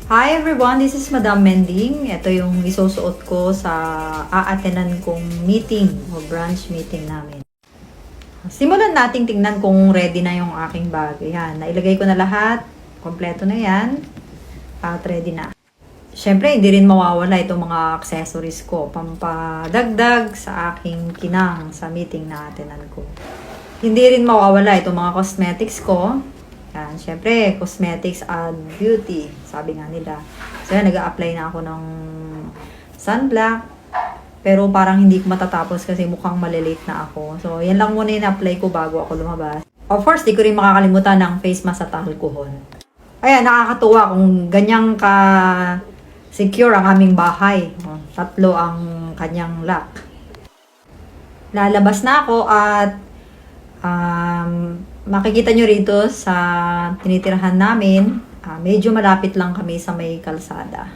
Hi everyone, this is Madam Mending. Ito yung isusuot ko sa aatenan kong meeting o branch meeting namin. Simulan nating tingnan kung ready na yung aking bag. Yan, nailagay ko na lahat. Kompleto na yan. At ready na. Siyempre, hindi rin mawawala itong mga accessories ko. Pampadagdag sa aking kinang sa meeting na aatenan ko. Hindi rin mawawala itong mga cosmetics ko. Yan, syempre, cosmetics and beauty, sabi nga nila. So, yan, nag-a-apply na ako ng sunblock. Pero parang hindi ko matatapos kasi mukhang malilate na ako. So, yan lang muna yung apply ko bago ako lumabas. Of course, di ko rin makakalimutan ng face mask at alcohol. Ayan, nakakatuwa kung ganyang ka-secure ang aming bahay. 3 ang kanyang lock. Lalabas na ako at makikita nyo rito sa tinitirahan namin, medyo malapit lang kami sa may kalsada.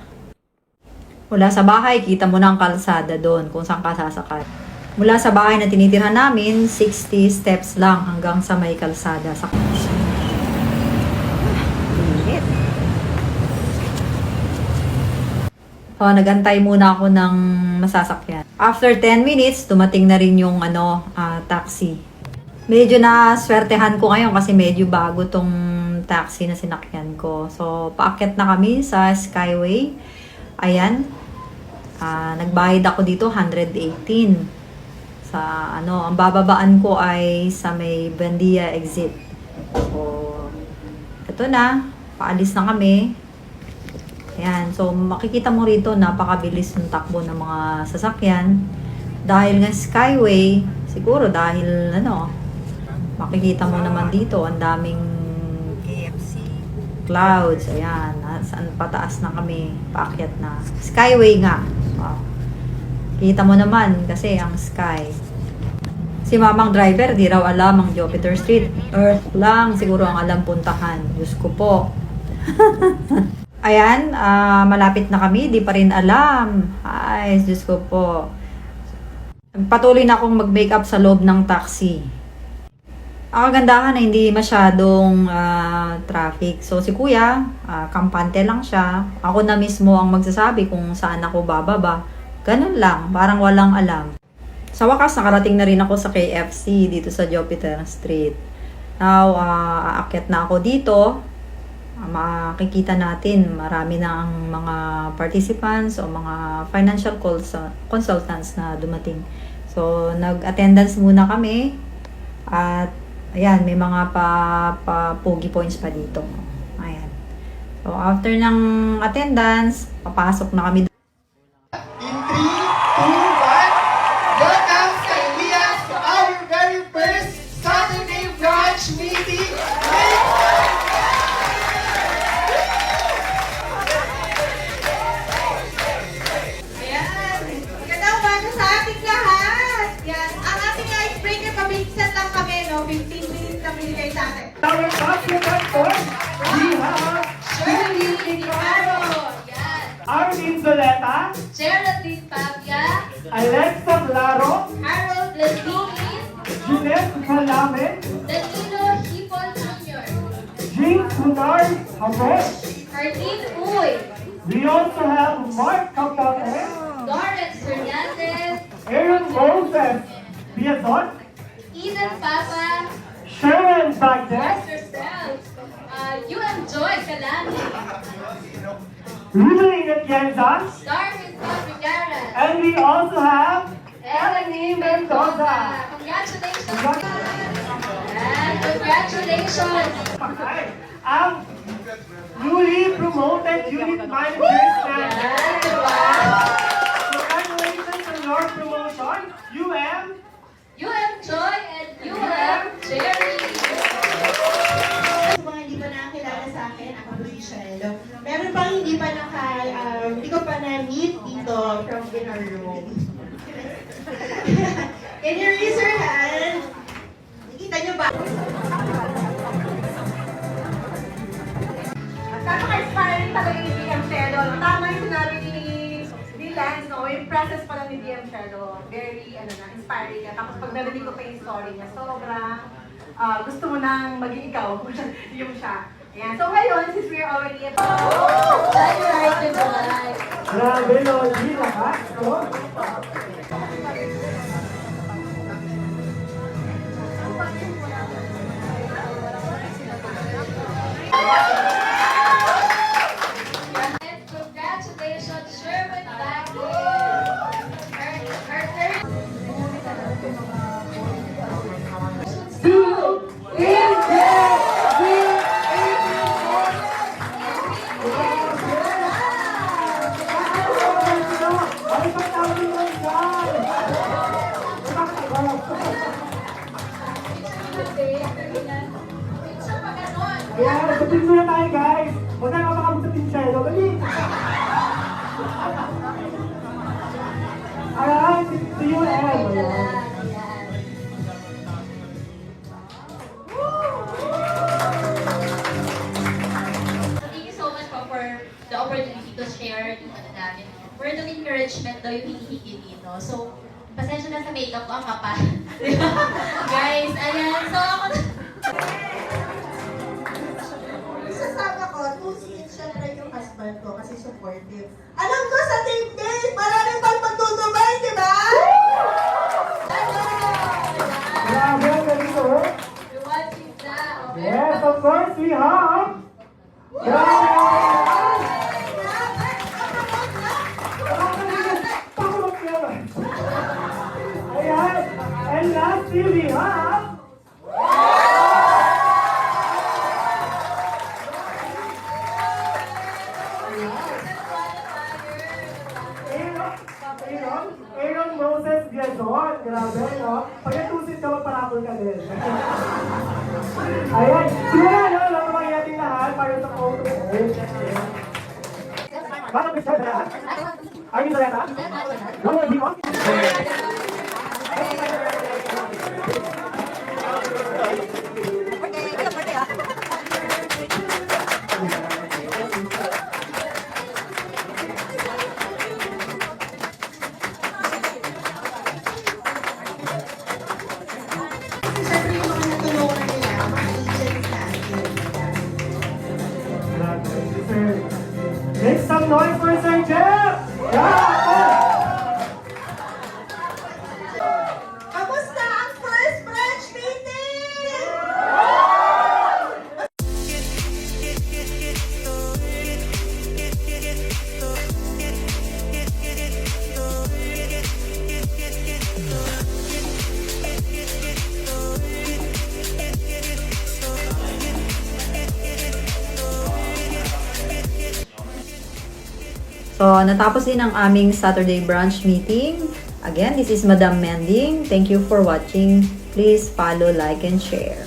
Mula sa bahay, kita mo na ang kalsada doon kung saan ka sasakay. Mula sa bahay na tinitirahan namin, 60 steps lang hanggang sa may kalsada. So, nagantay muna ako ng masasakyan. After 10 minutes, dumating na rin yung taxi. Medyo na swertehan ko ngayon kasi medyo bago tong taxi na sinakyan ko. So, paakyat na kami sa Skyway. Ayan. Nagbayad ako dito, 118. Sa ang bababaan ko ay sa may Buendia exit. So, ito na. Paalis na kami. Ayan. So, makikita mo rito, napakabilis ng takbo ng mga sasakyan. Dahil nga Skyway, siguro dahil makikita mo naman dito, ang daming KFC clouds. Ayan, saan pataas na kami, paakyat na. Skyway nga. Wow. Kita mo naman kasi ang sky. Si mamang driver, di raw alam ang Jupiter Street. Earth lang, siguro ang alam puntahan. Diyos ko po. Ayan, malapit na kami, di pa rin alam. Ay, Diyos ko po. Patuloy na akong mag-makeup sa loob ng taxi. Ang kagandahan na hindi masyadong traffic. So, si kuya, kampante lang siya. Ako na mismo ang magsasabi kung saan ako bababa. Ganun lang, parang walang alam. Sa wakas, nakarating na rin ako sa KFC dito sa Jupiter Street. Now, aakyat na ako dito. Makikita natin, marami na ang mga participants o mga financial consultants na dumating. So, nag-attendance muna kami. At ayan, may mga pogi points pa dito. Ayan. So, after ng attendance, papasok na kami. In 3, 2, 1, welcome sa Elias to our very first Saturday branch meeting. Ayan. Magandang umaga sa ating lahat. Yan. Ang ating icebreaker, pabilisan lang kami, no? 15 minutes na binigay sa atin. Our basketball coach, we have Shirley Nicaro. Yan. Arvin Zoleta, Geraldine Pavia. Alexa Claro, Harold Lasini. Jeanette Calame, Danilo Hipon Jr. James Hunar Habos. Arlene Uy. We also have Mark Capote, Lawrence Hernandez. Aaron Moses Biazon, Eden Papa. Sharon Bagdes, Yourself. Joy Calami. Ruling Atienza, Darwin Rodriguez. and we also have Eleni Mendoza. Congratulations. And congratulations. Ang newly promoted unit managers na congratulations on your promotion, UM. UM Joy and UM Jerry. Sa mga hindi pa nakakilala sa akin, ako po si Shelo. Meron pang hindi ko pa na-meet dito from in our room. Can you raise your hand? Nakita niyo ba? Napaka-inspiring talaga ni DM Shelo. Tama yung sinabi ni Lance, no? Yung process pala ni DM Shelo, very, inspiring ka. Tapos pag narinig ko pa yung story niya, sobrang gusto mo nang maging ikaw, yung siya. Ayan. So ngayon, since we're already at... Grabe, Lodi, lakas, no? Congratulations, Sherman Baggy! Her third... Ay, patawin mo yan! Ayan, sabihin mo na tayo, guys! Huwag na kapakabot sa Tinchelo. Dali! Ayan, to you, Em. Ayan. Thank you so much po for the opportunity to share yung ano namin. Word of encouragement daw yung hinihingi dito. So, pasensya na sa makeup ko, ang kapal. Guys, ayan. So, ako na... Isasama ko, 2 seats, syempre yung husband ko kasi supportive. Alam ko sa team day, maraming pang pagtutubay, di ba? Grabe, ang galing ko. You're watching now. Yes, of course, we have... Grabe! Pakulot naman. Ayan, and lastly, we have... Aaron Moses Biazon. Grabe, no? Pag natusin ka, magparapol ka din. Ayan. Siguro, no? Lahat mga yating lahat para sa photo. Bakit may sabi na? Are you ready? Ano, hindi mo? Siyempre yung mga natulungan nila, mga agents natin. Sir. Make some noise for Sir Jeff! Yeah! Kamusta ang first branch meeting? So, natapos din ang aming Saturday brunch meeting. Again, this is Madam Mending. Thank you for watching. Please follow, like, and share.